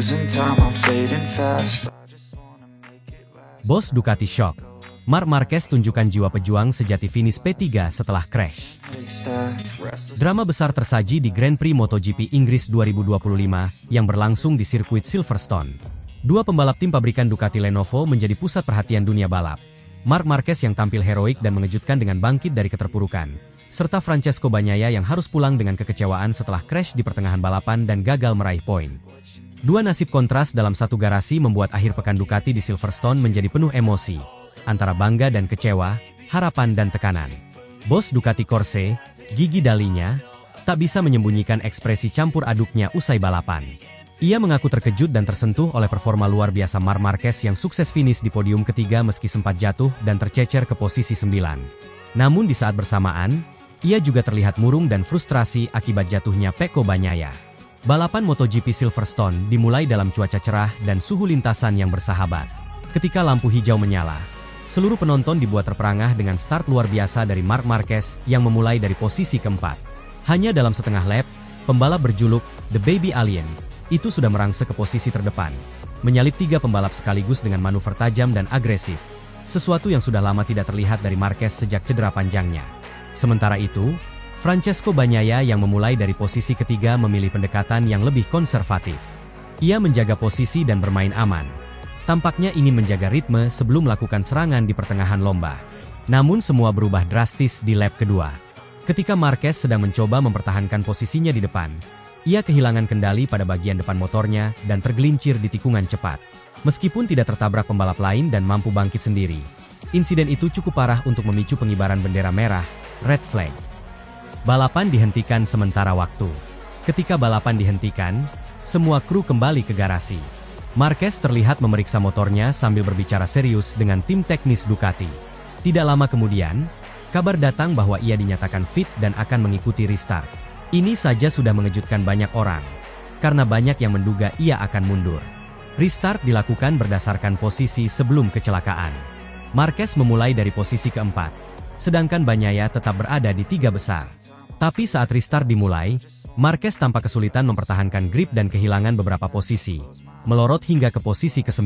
Losing time, I'm fading fast. Bos Ducati shock. Marc Marquez tunjukkan jiwa pejuang sejati finish P3 setelah crash. Drama besar tersaji di Grand Prix MotoGP Inggris 2025 yang berlangsung di sirkuit Silverstone. Dua pembalap tim pabrikan Ducati Lenovo menjadi pusat perhatian dunia balap. Marc Marquez yang tampil heroik dan mengejutkan dengan bangkit dari keterpurukan, serta Francesco Bagnaia yang harus pulang dengan kekecewaan setelah crash di pertengahan balapan dan gagal meraih poin. Dua nasib kontras dalam satu garasi membuat akhir pekan Ducati di Silverstone menjadi penuh emosi, antara bangga dan kecewa, harapan dan tekanan. Bos Ducati Corse, Gigi Dalinya, tak bisa menyembunyikan ekspresi campur aduknya usai balapan. Ia mengaku terkejut dan tersentuh oleh performa luar biasa Marc Marquez yang sukses finish di podium ketiga meski sempat jatuh dan tercecer ke posisi 9. Namun di saat bersamaan, ia juga terlihat murung dan frustrasi akibat jatuhnya Pecco Bagnaia. Balapan MotoGP Silverstone dimulai dalam cuaca cerah dan suhu lintasan yang bersahabat. Ketika lampu hijau menyala, seluruh penonton dibuat terperangah dengan start luar biasa dari Marc Marquez yang memulai dari posisi keempat. Hanya dalam setengah lap, pembalap berjuluk The Baby Alien itu sudah merangsek ke posisi terdepan, menyalip tiga pembalap sekaligus dengan manuver tajam dan agresif, sesuatu yang sudah lama tidak terlihat dari Marquez sejak cedera panjangnya. Sementara itu, Francesco Bagnaia yang memulai dari posisi ketiga memilih pendekatan yang lebih konservatif. Ia menjaga posisi dan bermain aman. Tampaknya ingin menjaga ritme sebelum melakukan serangan di pertengahan lomba. Namun semua berubah drastis di lap kedua. Ketika Marquez sedang mencoba mempertahankan posisinya di depan, ia kehilangan kendali pada bagian depan motornya dan tergelincir di tikungan cepat. Meskipun tidak tertabrak pembalap lain dan mampu bangkit sendiri, insiden itu cukup parah untuk memicu pengibaran bendera merah, red flag. Balapan dihentikan sementara waktu. Ketika balapan dihentikan, semua kru kembali ke garasi. Marquez terlihat memeriksa motornya sambil berbicara serius dengan tim teknis Ducati. Tidak lama kemudian, kabar datang bahwa ia dinyatakan fit dan akan mengikuti restart. Ini saja sudah mengejutkan banyak orang, karena banyak yang menduga ia akan mundur. Restart dilakukan berdasarkan posisi sebelum kecelakaan. Marquez memulai dari posisi keempat, sedangkan Bagnaia tetap berada di tiga besar. Tapi saat restart dimulai, Marquez tampak kesulitan mempertahankan grip dan kehilangan beberapa posisi, melorot hingga ke posisi ke-9.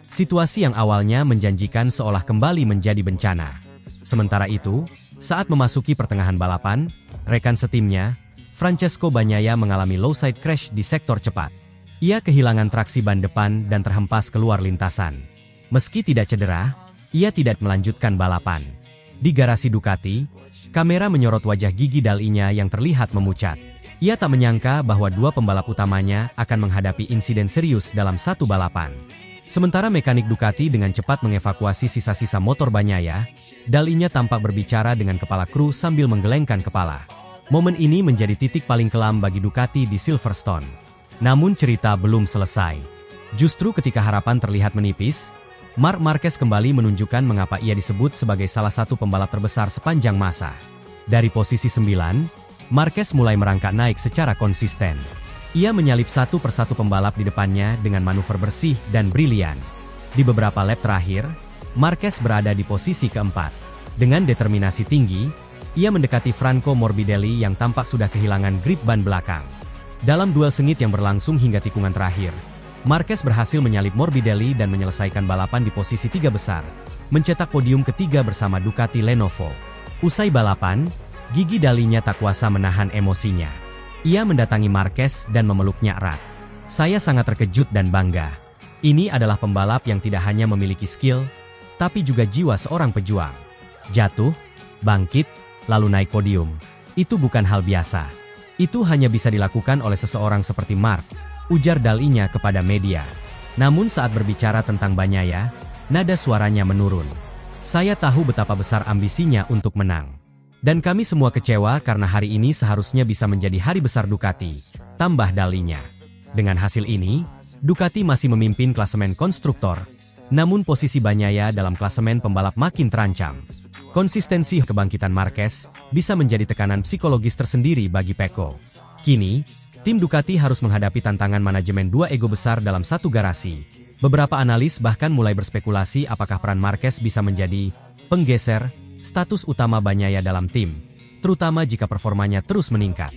Situasi yang awalnya menjanjikan seolah kembali menjadi bencana. Sementara itu, saat memasuki pertengahan balapan, rekan setimnya, Francesco Bagnaia mengalami low side crash di sektor cepat. Ia kehilangan traksi ban depan dan terhempas keluar lintasan. Meski tidak cedera, ia tidak melanjutkan balapan. Di garasi Ducati, kamera menyorot wajah Gigi Dalinya yang terlihat memucat. Ia tak menyangka bahwa dua pembalap utamanya akan menghadapi insiden serius dalam satu balapan. Sementara mekanik Ducati dengan cepat mengevakuasi sisa-sisa motor Bagnaia, Dalinya tampak berbicara dengan kepala kru sambil menggelengkan kepala. Momen ini menjadi titik paling kelam bagi Ducati di Silverstone. Namun cerita belum selesai. Justru ketika harapan terlihat menipis, Marc Marquez kembali menunjukkan mengapa ia disebut sebagai salah satu pembalap terbesar sepanjang masa. Dari posisi 9, Marquez mulai merangkak naik secara konsisten. Ia menyalip satu persatu pembalap di depannya dengan manuver bersih dan brilian. Di beberapa lap terakhir, Marquez berada di posisi keempat. Dengan determinasi tinggi, ia mendekati Franco Morbidelli yang tampak sudah kehilangan grip ban belakang. Dalam duel sengit yang berlangsung hingga tikungan terakhir, Marquez berhasil menyalip Morbidelli dan menyelesaikan balapan di posisi tiga besar, mencetak podium ketiga bersama Ducati Lenovo. Usai balapan, Gigi Dalinya tak kuasa menahan emosinya. Ia mendatangi Marquez dan memeluknya erat. "Saya sangat terkejut dan bangga. Ini adalah pembalap yang tidak hanya memiliki skill, tapi juga jiwa seorang pejuang. Jatuh, bangkit, lalu naik podium. Itu bukan hal biasa. Itu hanya bisa dilakukan oleh seseorang seperti Marc," ujar Dalinya kepada media. Namun saat berbicara tentang Bagnaia, nada suaranya menurun. "Saya tahu betapa besar ambisinya untuk menang. Dan kami semua kecewa karena hari ini seharusnya bisa menjadi hari besar Ducati," tambah Dalinya. Dengan hasil ini, Ducati masih memimpin klasemen konstruktor, namun posisi Bagnaia dalam klasemen pembalap makin terancam. Konsistensi kebangkitan Marquez bisa menjadi tekanan psikologis tersendiri bagi Pecco. Kini, tim Ducati harus menghadapi tantangan manajemen dua ego besar dalam satu garasi. Beberapa analis bahkan mulai berspekulasi apakah peran Marquez bisa menjadi penggeser status utama Bagnaia dalam tim, terutama jika performanya terus meningkat.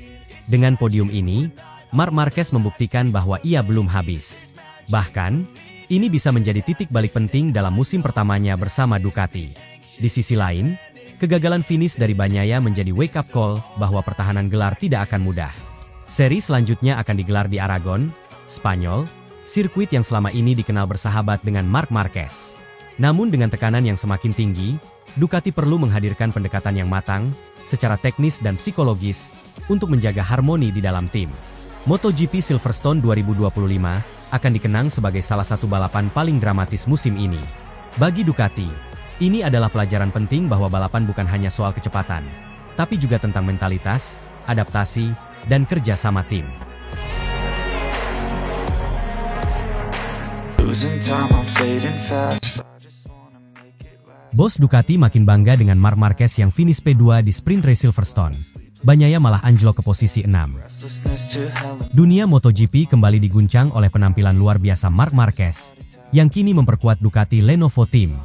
Dengan podium ini, Marc Marquez membuktikan bahwa ia belum habis. Bahkan, ini bisa menjadi titik balik penting dalam musim pertamanya bersama Ducati. Di sisi lain, kegagalan finish dari Bagnaia menjadi wake-up call bahwa pertahanan gelar tidak akan mudah. Seri selanjutnya akan digelar di Aragon, Spanyol, sirkuit yang selama ini dikenal bersahabat dengan Marc Marquez. Namun dengan tekanan yang semakin tinggi, Ducati perlu menghadirkan pendekatan yang matang, secara teknis dan psikologis, untuk menjaga harmoni di dalam tim. MotoGP Silverstone 2025 akan dikenang sebagai salah satu balapan paling dramatis musim ini. Bagi Ducati, ini adalah pelajaran penting bahwa balapan bukan hanya soal kecepatan, tapi juga tentang mentalitas, adaptasi, dan kerja sama tim. Bos Ducati makin bangga dengan Marc Marquez yang finish P2 di Sprint Race Silverstone. Bagnaia malah anjlok ke posisi 6. Dunia MotoGP kembali diguncang oleh penampilan luar biasa Marc Marquez, yang kini memperkuat Ducati Lenovo Team.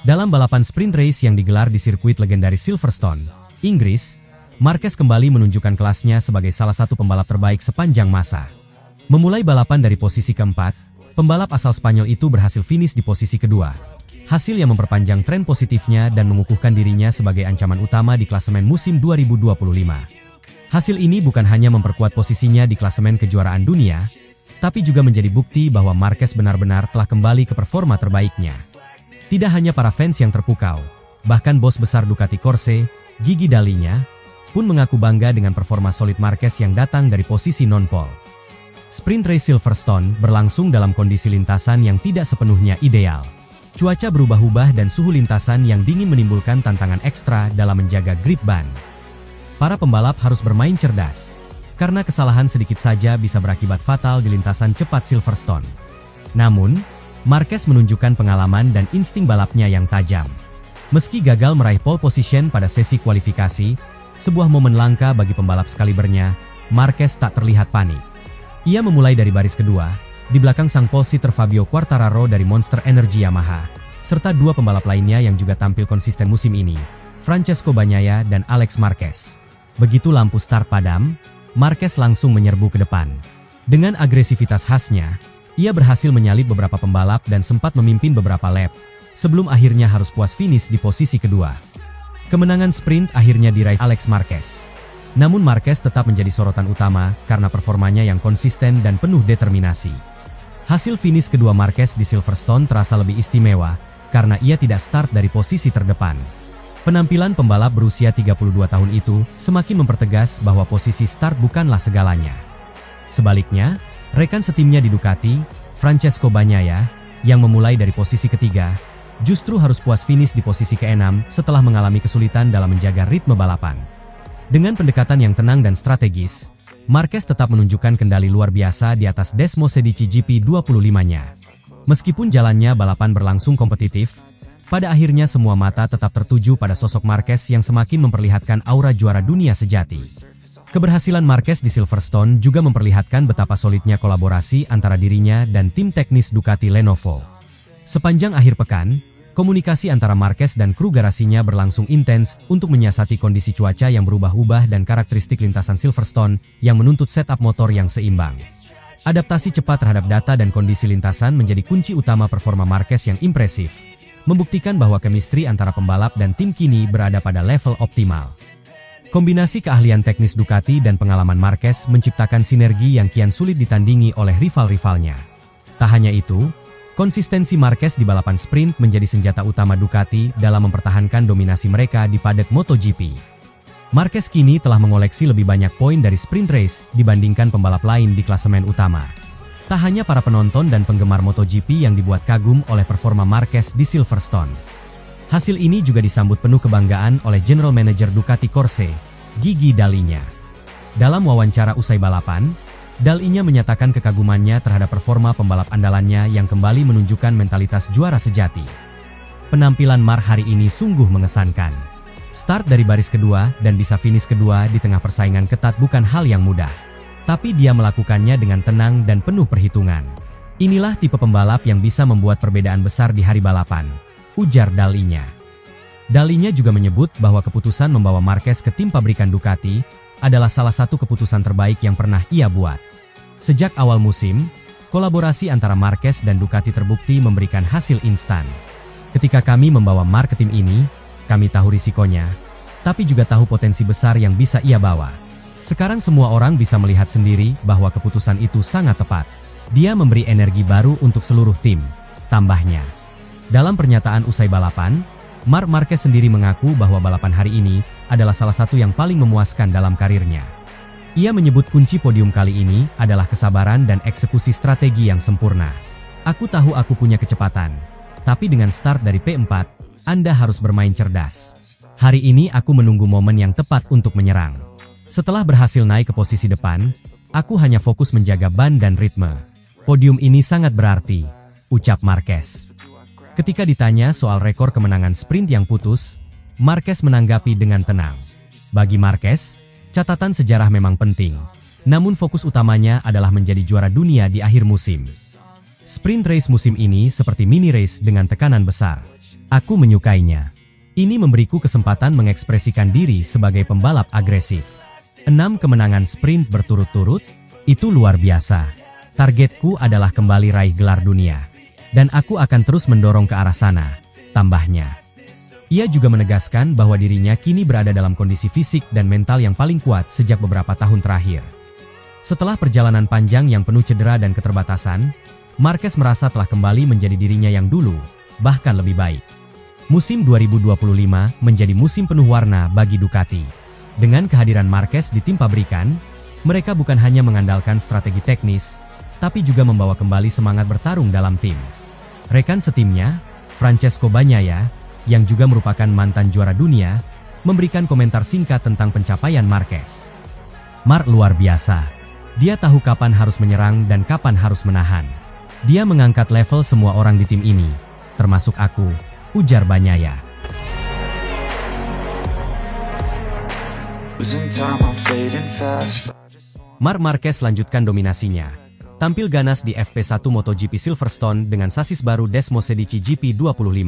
Dalam balapan Sprint Race yang digelar di sirkuit legendaris Silverstone, Inggris, Marquez kembali menunjukkan kelasnya sebagai salah satu pembalap terbaik sepanjang masa. Memulai balapan dari posisi keempat, pembalap asal Spanyol itu berhasil finish di posisi kedua. Hasil yang memperpanjang tren positifnya dan mengukuhkan dirinya sebagai ancaman utama di klasemen musim 2025. Hasil ini bukan hanya memperkuat posisinya di klasemen kejuaraan dunia, tapi juga menjadi bukti bahwa Marquez benar-benar telah kembali ke performa terbaiknya. Tidak hanya para fans yang terpukau, bahkan bos besar Ducati Corse, Gigi Dalinya, pun mengaku bangga dengan performa solid Marquez yang datang dari posisi non-pole. Sprint Race Silverstone berlangsung dalam kondisi lintasan yang tidak sepenuhnya ideal. Cuaca berubah-ubah dan suhu lintasan yang dingin menimbulkan tantangan ekstra dalam menjaga grip ban. Para pembalap harus bermain cerdas, karena kesalahan sedikit saja bisa berakibat fatal di lintasan cepat Silverstone. Namun, Marquez menunjukkan pengalaman dan insting balapnya yang tajam. Meski gagal meraih pole position pada sesi kualifikasi, sebuah momen langka bagi pembalap sekalibernya, Marquez tak terlihat panik. Ia memulai dari baris kedua, di belakang sang pole sitter Fabio Quartararo dari Monster Energy Yamaha, serta dua pembalap lainnya yang juga tampil konsisten musim ini, Francesco Bagnaia dan Alex Marquez. Begitu lampu start padam, Marquez langsung menyerbu ke depan. Dengan agresivitas khasnya, ia berhasil menyalip beberapa pembalap dan sempat memimpin beberapa lap, sebelum akhirnya harus puas finish di posisi kedua. Kemenangan sprint akhirnya diraih Alex Marquez. Namun Marquez tetap menjadi sorotan utama karena performanya yang konsisten dan penuh determinasi. Hasil finish kedua Marquez di Silverstone terasa lebih istimewa, karena ia tidak start dari posisi terdepan. Penampilan pembalap berusia 32 tahun itu semakin mempertegas bahwa posisi start bukanlah segalanya. Sebaliknya, rekan setimnya di Ducati, Francesco Bagnaia, yang memulai dari posisi ketiga, justru harus puas finish di posisi ke-6 setelah mengalami kesulitan dalam menjaga ritme balapan. Dengan pendekatan yang tenang dan strategis, Marquez tetap menunjukkan kendali luar biasa di atas Desmosedici GP 25-nya. Meskipun jalannya balapan berlangsung kompetitif, pada akhirnya semua mata tetap tertuju pada sosok Marquez yang semakin memperlihatkan aura juara dunia sejati. Keberhasilan Marquez di Silverstone juga memperlihatkan betapa solidnya kolaborasi antara dirinya dan tim teknis Ducati Lenovo. Sepanjang akhir pekan, komunikasi antara Marquez dan kru garasinya berlangsung intens untuk menyiasati kondisi cuaca yang berubah-ubah dan karakteristik lintasan Silverstone yang menuntut setup motor yang seimbang. Adaptasi cepat terhadap data dan kondisi lintasan menjadi kunci utama performa Marquez yang impresif, membuktikan bahwa chemistry antara pembalap dan tim kini berada pada level optimal. Kombinasi keahlian teknis Ducati dan pengalaman Marquez menciptakan sinergi yang kian sulit ditandingi oleh rival-rivalnya. Tak hanya itu, konsistensi Marquez di balapan sprint menjadi senjata utama Ducati dalam mempertahankan dominasi mereka di paddock MotoGP. Marquez kini telah mengoleksi lebih banyak poin dari sprint race dibandingkan pembalap lain di klasemen utama. Tak hanya para penonton dan penggemar MotoGP yang dibuat kagum oleh performa Marquez di Silverstone. Hasil ini juga disambut penuh kebanggaan oleh General Manager Ducati Corse, Gigi Dalinya. Dalam wawancara usai balapan, Dalinya menyatakan kekagumannya terhadap performa pembalap andalannya yang kembali menunjukkan mentalitas juara sejati. Penampilan Marc hari ini sungguh mengesankan. Start dari baris kedua dan bisa finish kedua di tengah persaingan ketat bukan hal yang mudah. Tapi dia melakukannya dengan tenang dan penuh perhitungan. Inilah tipe pembalap yang bisa membuat perbedaan besar di hari balapan, ujar Dalinya. Dalinya juga menyebut bahwa keputusan membawa Marquez ke tim pabrikan Ducati adalah salah satu keputusan terbaik yang pernah ia buat. Sejak awal musim, kolaborasi antara Marquez dan Ducati terbukti memberikan hasil instan. Ketika kami membawa Mark ke tim ini, kami tahu risikonya, tapi juga tahu potensi besar yang bisa ia bawa. Sekarang semua orang bisa melihat sendiri bahwa keputusan itu sangat tepat. Dia memberi energi baru untuk seluruh tim, tambahnya. Dalam pernyataan usai balapan, Marc Marquez sendiri mengaku bahwa balapan hari ini adalah salah satu yang paling memuaskan dalam karirnya. Ia menyebut kunci podium kali ini adalah kesabaran dan eksekusi strategi yang sempurna. Aku tahu aku punya kecepatan, tapi dengan start dari P4, Anda harus bermain cerdas. Hari ini aku menunggu momen yang tepat untuk menyerang. Setelah berhasil naik ke posisi depan, aku hanya fokus menjaga ban dan ritme. Podium ini sangat berarti, ucap Marquez. Ketika ditanya soal rekor kemenangan sprint yang putus, Marquez menanggapi dengan tenang. Bagi Marquez, catatan sejarah memang penting, namun fokus utamanya adalah menjadi juara dunia di akhir musim. Sprint race musim ini seperti mini race dengan tekanan besar. Aku menyukainya. Ini memberiku kesempatan mengekspresikan diri sebagai pembalap agresif. 6 kemenangan sprint berturut-turut, itu luar biasa. Targetku adalah kembali raih gelar dunia. Dan aku akan terus mendorong ke arah sana, tambahnya. Ia juga menegaskan bahwa dirinya kini berada dalam kondisi fisik dan mental yang paling kuat sejak beberapa tahun terakhir. Setelah perjalanan panjang yang penuh cedera dan keterbatasan, Marquez merasa telah kembali menjadi dirinya yang dulu, bahkan lebih baik. Musim 2025 menjadi musim penuh warna bagi Ducati. Dengan kehadiran Marquez di tim pabrikan, mereka bukan hanya mengandalkan strategi teknis, tapi juga membawa kembali semangat bertarung dalam tim. Rekan setimnya, Francesco Bagnaia, yang juga merupakan mantan juara dunia, memberikan komentar singkat tentang pencapaian Marquez. Mark luar biasa. Dia tahu kapan harus menyerang dan kapan harus menahan. Dia mengangkat level semua orang di tim ini, termasuk aku, ujar Bagnaia. Marc Marquez lanjutkan dominasinya. Tampil ganas di FP1 MotoGP Silverstone dengan sasis baru Desmosedici GP25.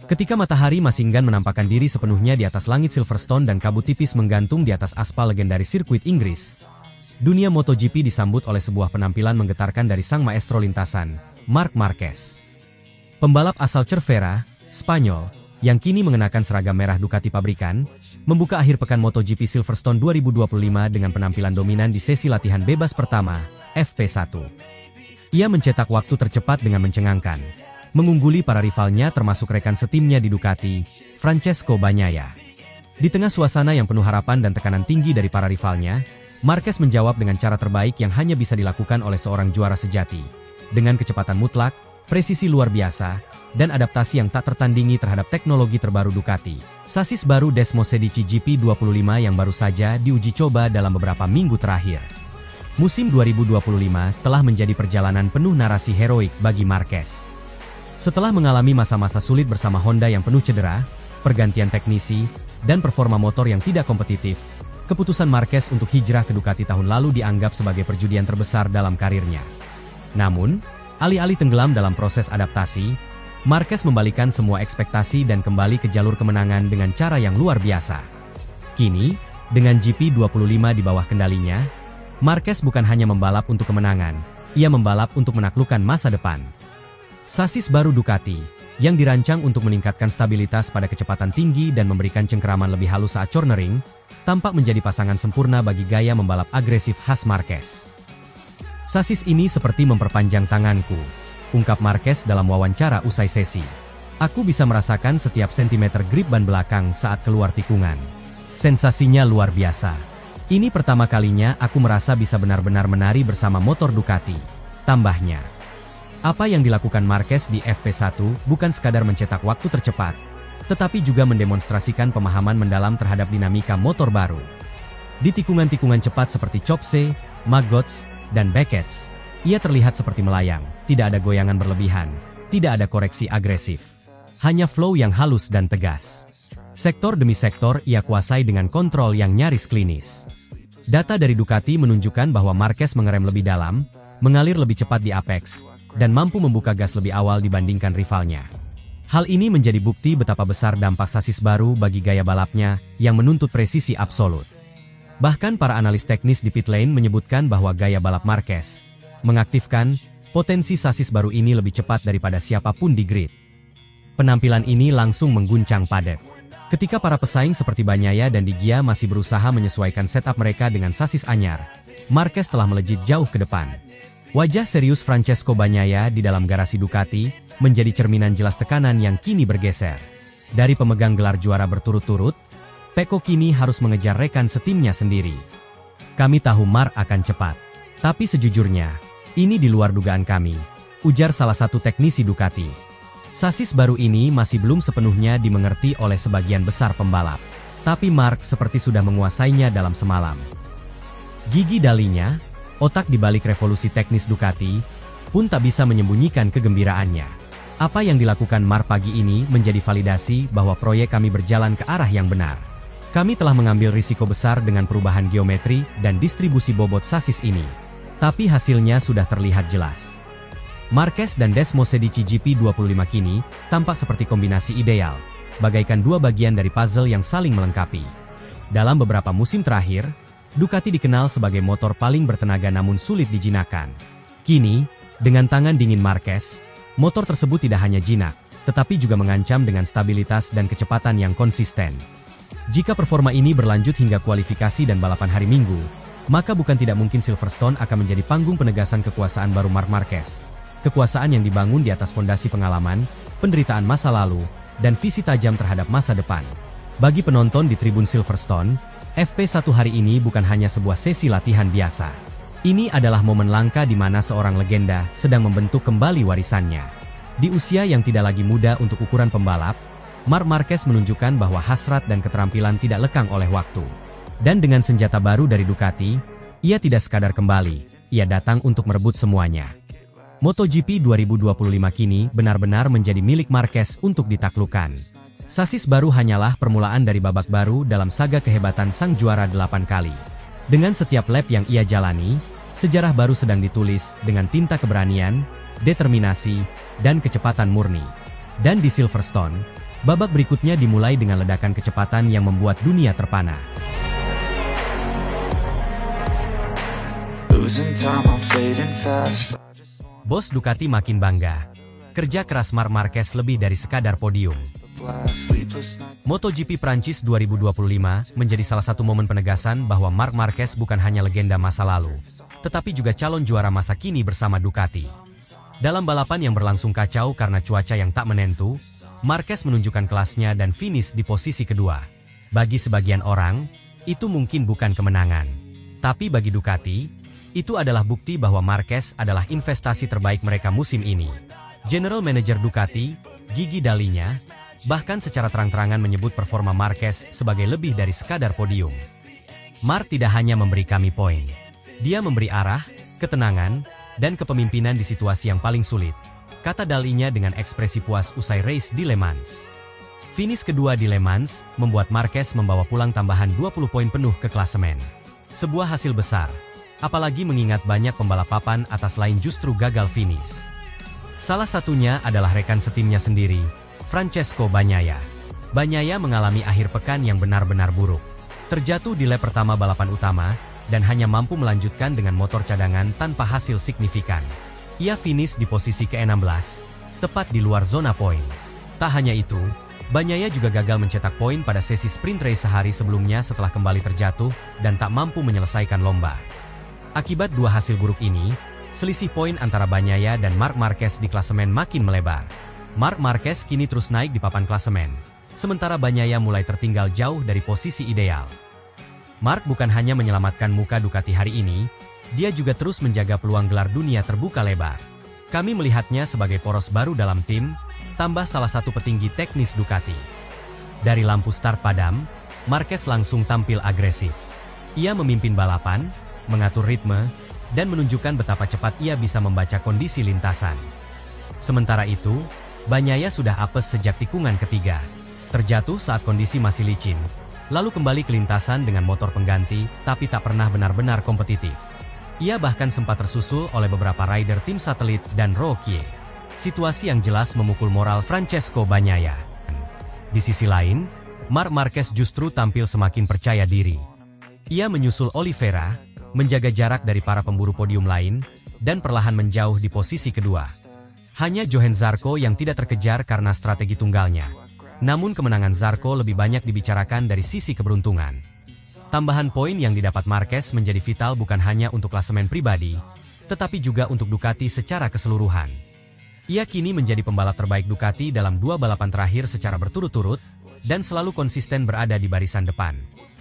Ketika matahari masih enggan menampakkan diri sepenuhnya di atas langit Silverstone dan kabut tipis menggantung di atas aspal legendaris sirkuit Inggris, dunia MotoGP disambut oleh sebuah penampilan menggetarkan dari sang maestro lintasan, Marc Marquez. Pembalap asal Cervera, Spanyol, yang kini mengenakan seragam merah Ducati pabrikan, membuka akhir pekan MotoGP Silverstone 2025 dengan penampilan dominan di sesi latihan bebas pertama, FP1. Ia mencetak waktu tercepat dengan mencengangkan, mengungguli para rivalnya termasuk rekan setimnya di Ducati, Francesco Bagnaia. Di tengah suasana yang penuh harapan dan tekanan tinggi dari para rivalnya, Marquez menjawab dengan cara terbaik yang hanya bisa dilakukan oleh seorang juara sejati. Dengan kecepatan mutlak, presisi luar biasa, dan adaptasi yang tak tertandingi terhadap teknologi terbaru Ducati. Sasis baru Desmosedici GP25 yang baru saja diuji coba dalam beberapa minggu terakhir. Musim 2025 telah menjadi perjalanan penuh narasi heroik bagi Marquez. Setelah mengalami masa-masa sulit bersama Honda yang penuh cedera, pergantian teknisi, dan performa motor yang tidak kompetitif, keputusan Marquez untuk hijrah ke Ducati tahun lalu dianggap sebagai perjudian terbesar dalam karirnya. Namun, alih-alih tenggelam dalam proses adaptasi, Marquez membalikan semua ekspektasi dan kembali ke jalur kemenangan dengan cara yang luar biasa. Kini, dengan GP25 di bawah kendalinya, Marquez bukan hanya membalap untuk kemenangan, ia membalap untuk menaklukkan masa depan. Sasis baru Ducati, yang dirancang untuk meningkatkan stabilitas pada kecepatan tinggi dan memberikan cengkeraman lebih halus saat cornering, tampak menjadi pasangan sempurna bagi gaya membalap agresif khas Marquez. Sasis ini seperti memperpanjang tanganku, ungkap Marquez dalam wawancara usai sesi. Aku bisa merasakan setiap sentimeter grip ban belakang saat keluar tikungan. Sensasinya luar biasa. Ini pertama kalinya aku merasa bisa benar-benar menari bersama motor Ducati, tambahnya. Apa yang dilakukan Marquez di FP1 bukan sekadar mencetak waktu tercepat, tetapi juga mendemonstrasikan pemahaman mendalam terhadap dinamika motor baru. Di tikungan-tikungan cepat seperti Chopse, Maggots, dan Becketts, ia terlihat seperti melayang, tidak ada goyangan berlebihan, tidak ada koreksi agresif. Hanya flow yang halus dan tegas. Sektor demi sektor ia kuasai dengan kontrol yang nyaris klinis. Data dari Ducati menunjukkan bahwa Marquez mengerem lebih dalam, mengalir lebih cepat di apex, dan mampu membuka gas lebih awal dibandingkan rivalnya. Hal ini menjadi bukti betapa besar dampak sasis baru bagi gaya balapnya yang menuntut presisi absolut. Bahkan para analis teknis di pit lane menyebutkan bahwa gaya balap Marquez mengaktifkan potensi sasis baru ini lebih cepat daripada siapapun di grid. Penampilan ini langsung mengguncang paddock. Ketika para pesaing seperti Bagnaia dan Di Gia masih berusaha menyesuaikan setup mereka dengan sasis anyar, Marquez telah melejit jauh ke depan. Wajah serius Francesco Bagnaia di dalam garasi Ducati menjadi cerminan jelas tekanan yang kini bergeser. Dari pemegang gelar juara berturut-turut, Pecco kini harus mengejar rekan setimnya sendiri. Kami tahu Marc akan cepat. Tapi sejujurnya, ini di luar dugaan kami, ujar salah satu teknisi Ducati. Sasis baru ini masih belum sepenuhnya dimengerti oleh sebagian besar pembalap. Tapi Marc seperti sudah menguasainya dalam semalam. Gigi dalinya, otak di balik revolusi teknis Ducati, pun tak bisa menyembunyikan kegembiraannya. Apa yang dilakukan Marc pagi ini menjadi validasi bahwa proyek kami berjalan ke arah yang benar. Kami telah mengambil risiko besar dengan perubahan geometri dan distribusi bobot sasis ini. Tapi hasilnya sudah terlihat jelas. Marquez dan Desmosedici GP25 kini tampak seperti kombinasi ideal, bagaikan dua bagian dari puzzle yang saling melengkapi. Dalam beberapa musim terakhir, Ducati dikenal sebagai motor paling bertenaga namun sulit dijinakkan. Kini, dengan tangan dingin Marquez, motor tersebut tidak hanya jinak, tetapi juga mengancam dengan stabilitas dan kecepatan yang konsisten. Jika performa ini berlanjut hingga kualifikasi dan balapan hari Minggu, maka bukan tidak mungkin Silverstone akan menjadi panggung penegasan kekuasaan baru Marc Marquez. Kekuasaan yang dibangun di atas fondasi pengalaman, penderitaan masa lalu, dan visi tajam terhadap masa depan. Bagi penonton di tribun Silverstone, FP1 hari ini bukan hanya sebuah sesi latihan biasa. Ini adalah momen langka di mana seorang legenda sedang membentuk kembali warisannya. Di usia yang tidak lagi muda untuk ukuran pembalap, Marc Marquez menunjukkan bahwa hasrat dan keterampilan tidak lekang oleh waktu. Dan dengan senjata baru dari Ducati, ia tidak sekadar kembali, ia datang untuk merebut semuanya. MotoGP 2025 kini benar-benar menjadi milik Marquez untuk ditaklukkan. Sasis baru hanyalah permulaan dari babak baru dalam saga kehebatan sang juara 8 kali. Dengan setiap lap yang ia jalani, sejarah baru sedang ditulis dengan tinta keberanian, determinasi, dan kecepatan murni. Dan di Silverstone, babak berikutnya dimulai dengan ledakan kecepatan yang membuat dunia terpana. Bos Ducati makin bangga. Kerja keras Marc Marquez lebih dari sekadar podium. MotoGP Prancis 2025 menjadi salah satu momen penegasan bahwa Marc Marquez bukan hanya legenda masa lalu, tetapi juga calon juara masa kini bersama Ducati. Dalam balapan yang berlangsung kacau karena cuaca yang tak menentu, Marquez menunjukkan kelasnya dan finish di posisi kedua. Bagi sebagian orang, itu mungkin bukan kemenangan. Tapi bagi Ducati, itu adalah bukti bahwa Marquez adalah investasi terbaik mereka musim ini. General Manager Ducati, Gigi Dalinya, bahkan secara terang-terangan menyebut performa Marquez sebagai lebih dari sekadar podium. Marc tidak hanya memberi kami poin. Dia memberi arah, ketenangan, dan kepemimpinan di situasi yang paling sulit, kata Dalinya dengan ekspresi puas usai race di Le Mans. Finish kedua di Le Mans membuat Marquez membawa pulang tambahan 20 poin penuh ke klasemen. Sebuah hasil besar, apalagi mengingat banyak pembalap papan atas lain justru gagal finish. Salah satunya adalah rekan setimnya sendiri, Francesco Bagnaia. Bagnaia mengalami akhir pekan yang benar-benar buruk. Terjatuh di lap pertama balapan utama, dan hanya mampu melanjutkan dengan motor cadangan tanpa hasil signifikan. Ia finish di posisi ke-16, tepat di luar zona poin. Tak hanya itu, Bagnaia juga gagal mencetak poin pada sesi sprint race sehari sebelumnya setelah kembali terjatuh dan tak mampu menyelesaikan lomba. Akibat dua hasil buruk ini, selisih poin antara Bagnaia dan Marc Marquez di klasemen makin melebar. Marc Marquez kini terus naik di papan klasemen, sementara Bagnaia mulai tertinggal jauh dari posisi ideal. Marc bukan hanya menyelamatkan muka Ducati hari ini, dia juga terus menjaga peluang gelar dunia terbuka lebar. Kami melihatnya sebagai poros baru dalam tim, tambah salah satu petinggi teknis Ducati. Dari lampu start padam, Marquez langsung tampil agresif. Ia memimpin balapan, mengatur ritme, dan menunjukkan betapa cepat ia bisa membaca kondisi lintasan. Sementara itu, Bagnaia sudah apes sejak tikungan ketiga. Terjatuh saat kondisi masih licin, lalu kembali ke lintasan dengan motor pengganti, tapi tak pernah benar-benar kompetitif. Ia bahkan sempat tersusul oleh beberapa rider tim satelit dan Rookie. Situasi yang jelas memukul moral Francesco Bagnaia. Di sisi lain, Marc Marquez justru tampil semakin percaya diri. Ia menyusul Oliveira, menjaga jarak dari para pemburu podium lain, dan perlahan menjauh di posisi kedua. Hanya Johann Zarco yang tidak terkejar karena strategi tunggalnya. Namun kemenangan Zarco lebih banyak dibicarakan dari sisi keberuntungan. Tambahan poin yang didapat Marquez menjadi vital bukan hanya untuk klasemen pribadi, tetapi juga untuk Ducati secara keseluruhan. Ia kini menjadi pembalap terbaik Ducati dalam 2 balapan terakhir secara berturut-turut, dan selalu konsisten berada di barisan depan.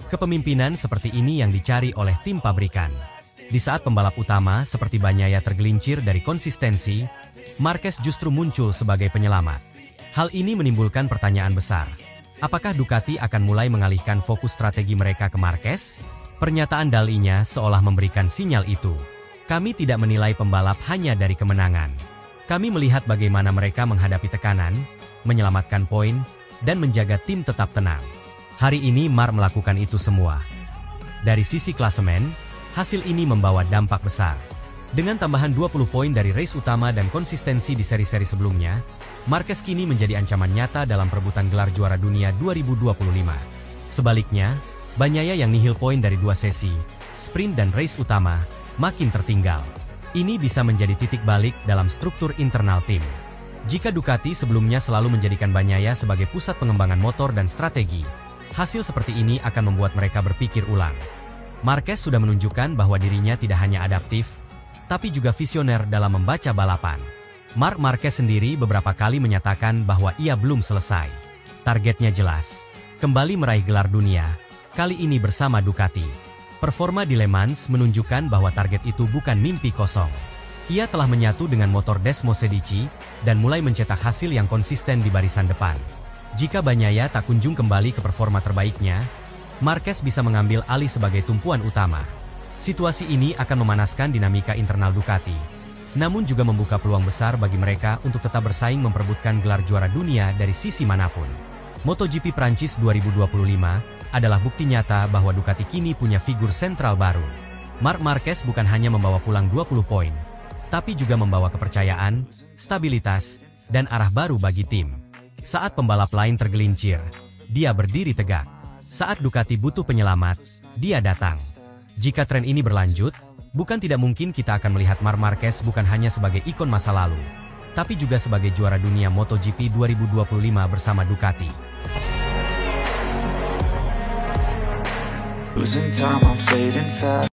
Kepemimpinan seperti ini yang dicari oleh tim pabrikan. Di saat pembalap utama seperti Bagnaia tergelincir dari konsistensi, Marquez justru muncul sebagai penyelamat. Hal ini menimbulkan pertanyaan besar. Apakah Ducati akan mulai mengalihkan fokus strategi mereka ke Marquez? Pernyataan dalinya seolah memberikan sinyal itu. Kami tidak menilai pembalap hanya dari kemenangan. Kami melihat bagaimana mereka menghadapi tekanan, menyelamatkan poin, dan menjaga tim tetap tenang. Hari ini Mar melakukan itu semua. Dari sisi klasemen, hasil ini membawa dampak besar. Dengan tambahan 20 poin dari race utama dan konsistensi di seri-seri sebelumnya, Marquez kini menjadi ancaman nyata dalam perebutan gelar juara dunia 2025. Sebaliknya, Bagnaia yang nihil poin dari 2 sesi, sprint dan race utama, makin tertinggal. Ini bisa menjadi titik balik dalam struktur internal tim. Jika Ducati sebelumnya selalu menjadikan Bagnaia sebagai pusat pengembangan motor dan strategi, hasil seperti ini akan membuat mereka berpikir ulang. Marquez sudah menunjukkan bahwa dirinya tidak hanya adaptif, tapi juga visioner dalam membaca balapan. Marc Marquez sendiri beberapa kali menyatakan bahwa ia belum selesai. Targetnya jelas, kembali meraih gelar dunia, kali ini bersama Ducati. Performa di Le Mans menunjukkan bahwa target itu bukan mimpi kosong. Ia telah menyatu dengan motor Desmosedici, dan mulai mencetak hasil yang konsisten di barisan depan. Jika Bagnaia tak kunjung kembali ke performa terbaiknya, Marquez bisa mengambil alih sebagai tumpuan utama. Situasi ini akan memanaskan dinamika internal Ducati, namun juga membuka peluang besar bagi mereka untuk tetap bersaing memperebutkan gelar juara dunia dari sisi manapun. MotoGP Prancis 2025 adalah bukti nyata bahwa Ducati kini punya figur sentral baru. Marc Marquez bukan hanya membawa pulang 20 poin, tapi juga membawa kepercayaan, stabilitas, dan arah baru bagi tim. Saat pembalap lain tergelincir, dia berdiri tegak. Saat Ducati butuh penyelamat, dia datang. Jika tren ini berlanjut, bukan tidak mungkin kita akan melihat Marc Marquez bukan hanya sebagai ikon masa lalu, tapi juga sebagai juara dunia MotoGP 2025 bersama Ducati. Losing time, I'm fading fast.